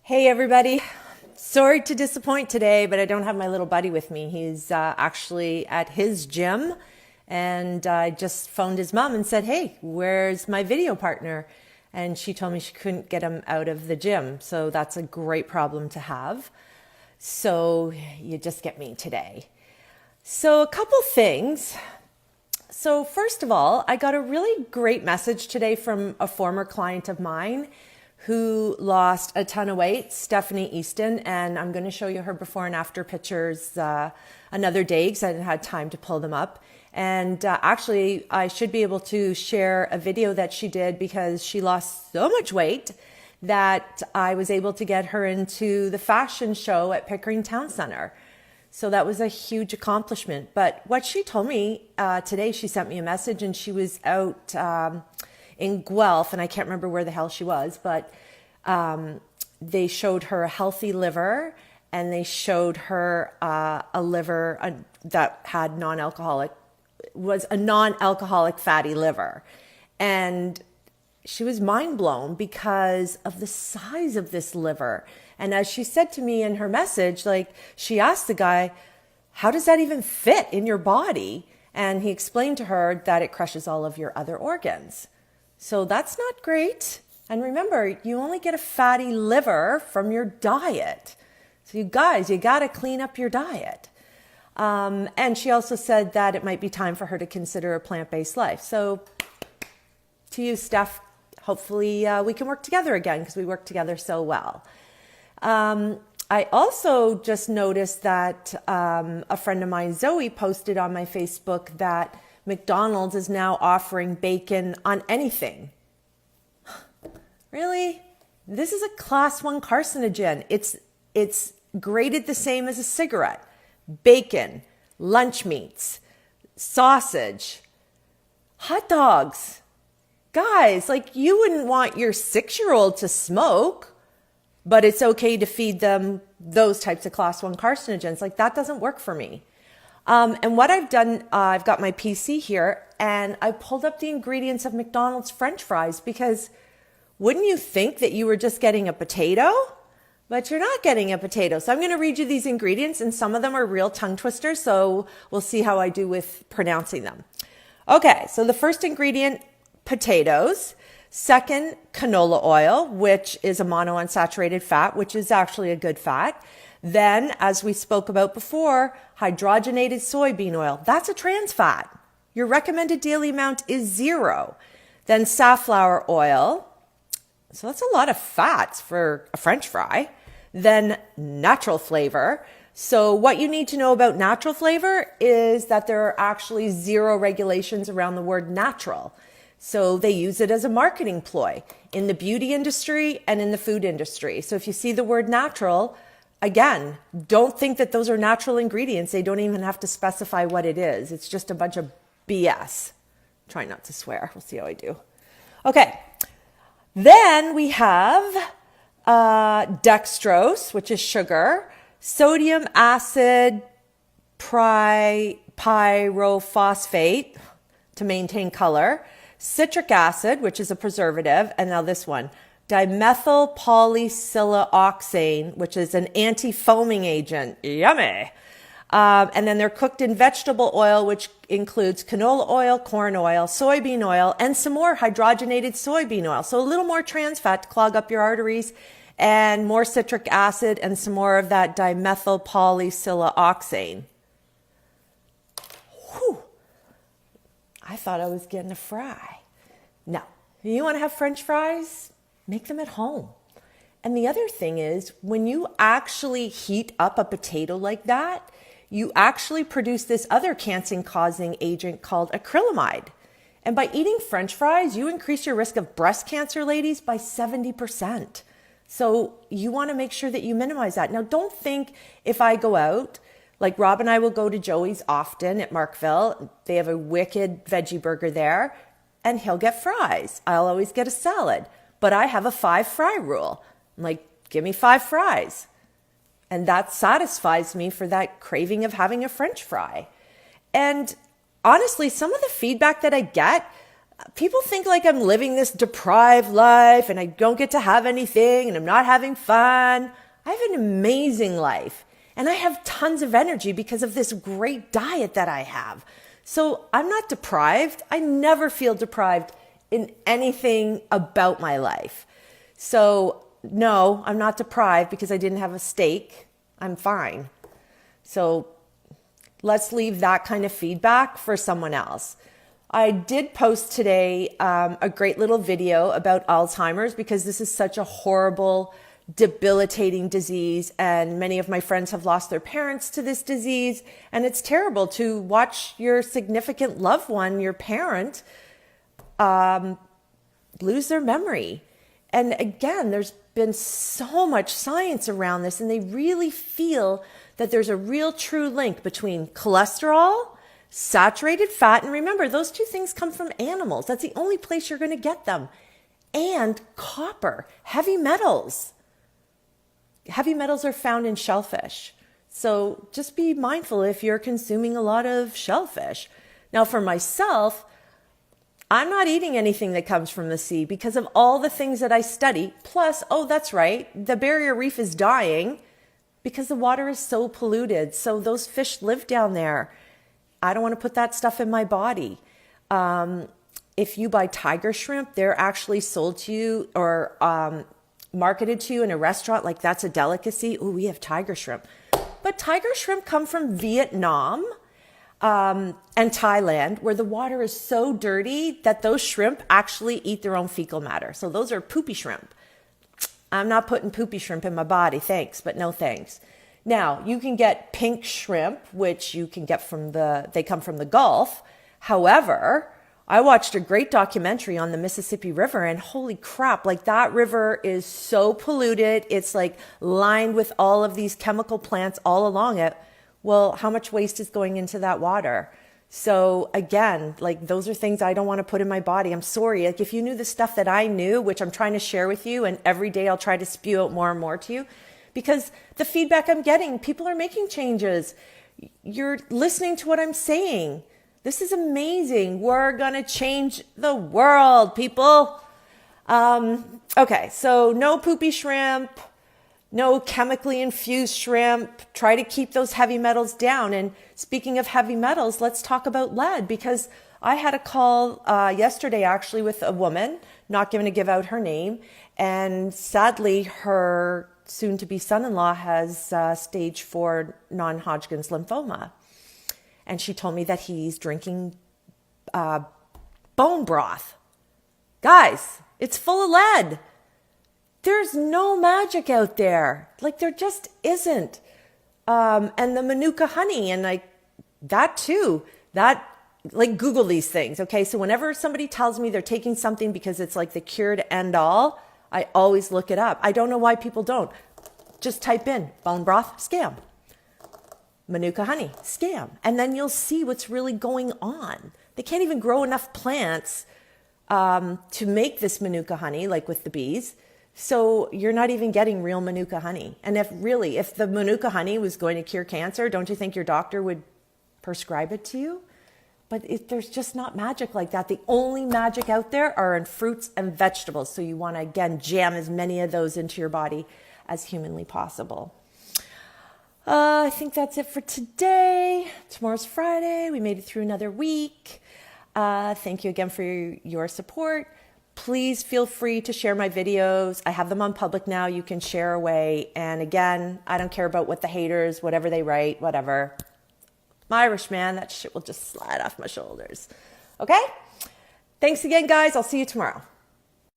Hey everybody. Sorry to disappoint today, but I don't have my little buddy with me. He's actually at his gym, and I just phoned his mom and said, hey, where's my video partner? And she told me she couldn't get him out of the gym. So that's a great problem to have. So you just get me today. So a couple things. So first of all, I got a really great message today from a former client of mine who lost a ton of weight, Stephanie Easton, and I'm going to show you her before and after pictures another day because I didn't have time to pull them up. And actually, I should be able to share a video that she did because she lost so much weight that I was able to get her into the fashion show at Pickering Town Center. So that was a huge accomplishment. But what she told me today, she sent me a message and she was out in Guelph, and I can't remember where the hell she was, but they showed her a healthy liver, and they showed her a liver that had was a non-alcoholic fatty liver. And she was mind blown because of the size of this liver. And as she said to me in her message, like, she asked the guy, how does that even fit in your body? And he explained to her that it crushes all of your other organs. So that's not great. And remember, you only get a fatty liver from your diet. So you guys, you got to clean up your diet. And she also said that it might be time for her to consider a plant-based life. So to you, Steph, hopefully we can work together again because we work together so well. I also just noticed that a friend of mine, Zoe, posted on my Facebook that McDonald's is now offering bacon on anything. Really? This is a class 1 carcinogen. It's graded the same as a cigarette. Bacon, lunch meats, sausage, hot dogs. Guys, like, you wouldn't want your 6-year-old to smoke, but it's okay to feed them those types of class 1 carcinogens. Like, that doesn't work for me. And what I've done, I've got my PC here and I pulled up the ingredients of McDonald's French fries because wouldn't you think that you were just getting a potato? But you're not getting a potato. So I'm going to read you these ingredients, and some of them are real tongue twisters. So we'll see how I do with pronouncing them. Okay, so the first ingredient, potatoes. Second, canola oil, which is a monounsaturated fat, which is actually a good fat. Then, as we spoke about before, hydrogenated soybean oil. That's a trans fat. Your recommended daily amount is 0. Then safflower oil. So that's a lot of fats for a French fry. Then natural flavor. So what you need to know about natural flavor is that there are actually 0 regulations around the word natural. So they use it as a marketing ploy in the beauty industry and in the food industry. So if you see the word natural, again, don't think that those are natural ingredients. They don't even have to specify what it is. It's just a bunch of BS. Try not to swear. We'll see how I do. Okay. Then we have dextrose, which is sugar, sodium acid pyrophosphate to maintain color, citric acid, which is a preservative, and now this one, dimethyl polysiloxane, which is an anti-foaming agent. Yummy. And then they're cooked in vegetable oil, which includes canola oil, corn oil, soybean oil, and some more hydrogenated soybean oil. So a little more trans fat to clog up your arteries, and more citric acid, and some more of that dimethyl polysiloxane. Whew. I thought I was getting a fry. No. You want to have French fries? Make them at home. And the other thing is, when you actually heat up a potato like that, you actually produce this other cancer-causing agent called acrylamide. And by eating French fries, you increase your risk of breast cancer, ladies, by 70%. So you want to make sure that you minimize that. Now, don't think if I go out, like Rob and I will go to Joey's often at Markville. They have a wicked veggie burger there, and he'll get fries. I'll always get a salad. But I have a 5 fry rule. I'm like, give me 5 fries. And that satisfies me for that craving of having a French fry. And honestly, some of the feedback that I get People think like I'm living this deprived life and I don't get to have anything and I'm not having fun. I have an amazing life and I have tons of energy because of this great diet that I have. So I'm not deprived. I never feel deprived in anything about my life. So no, I'm not deprived because I didn't have a steak. I'm fine. So let's leave that kind of feedback for someone else. I did post today a great little video about Alzheimer's because this is such a horrible, debilitating disease, and many of my friends have lost their parents to this disease, and it's terrible to watch your significant loved one, your parent, lose their memory. And again, there's been so much science around this, and they really feel that there's a real true link between cholesterol, saturated fat, and remember, those two things come from animals. That's the only place you're going to get them. And copper, heavy metals. Heavy metals are found in shellfish. So just be mindful if you're consuming a lot of shellfish. Now, for myself, I'm not eating anything that comes from the sea because of all the things that I study. Plus, oh, that's right, the barrier reef is dying because the water is so polluted. So those fish live down there. I don't want to put that stuff in my body. If you buy tiger shrimp, they're actually sold to you or marketed to you in a restaurant like that's a delicacy. Oh, we have tiger shrimp. But tiger shrimp come from Vietnam and Thailand, where the water is so dirty that those shrimp actually eat their own fecal matter. So those are poopy shrimp. I'm not putting poopy shrimp in my body, thanks, but no thanks. Now, you can get pink shrimp, which you can get they come from the Gulf. However, I watched a great documentary on the Mississippi River, and holy crap, like that river is so polluted. It's like lined with all of these chemical plants all along it. Well, how much waste is going into that water? So again, like those are things I don't want to put in my body. I'm sorry. Like if you knew the stuff that I knew, which I'm trying to share with you, and every day I'll try to spew out more and more to you, because the feedback I'm getting, people are making changes. You're listening to what I'm saying. This is amazing. We're going to change the world, people. Okay, so no poopy shrimp, no chemically infused shrimp. Try to keep those heavy metals down. And speaking of heavy metals, let's talk about lead, because I had a call yesterday actually with a woman, not going to give out her name, and sadly her soon-to-be son-in-law has stage 4 non-Hodgkin's lymphoma. And she told me that he's drinking bone broth. Guys, it's full of lead. There's no magic out there. Like there just isn't. And the Manuka honey and like that too, like Google these things. Okay. So whenever somebody tells me they're taking something because it's like the cure to end all, I always look it up. I don't know why people don't. Just type in bone broth, scam. Manuka honey, scam. And then you'll see what's really going on. They can't even grow enough plants to make this Manuka honey, like with the bees. So you're not even getting real Manuka honey. And if the Manuka honey was going to cure cancer, don't you think your doctor would prescribe it to you? But there's just not magic like that. The only magic out there are in fruits and vegetables. So you want to, again, jam as many of those into your body as humanly possible. I think that's it for today. Tomorrow's Friday. We made it through another week. Thank you again for your support. Please feel free to share my videos. I have them on public now. You can share away. And again, I don't care about what the haters, whatever they write, whatever. I'm Irish, man. That shit will just slide off my shoulders. Okay? Thanks again, guys. I'll see you tomorrow.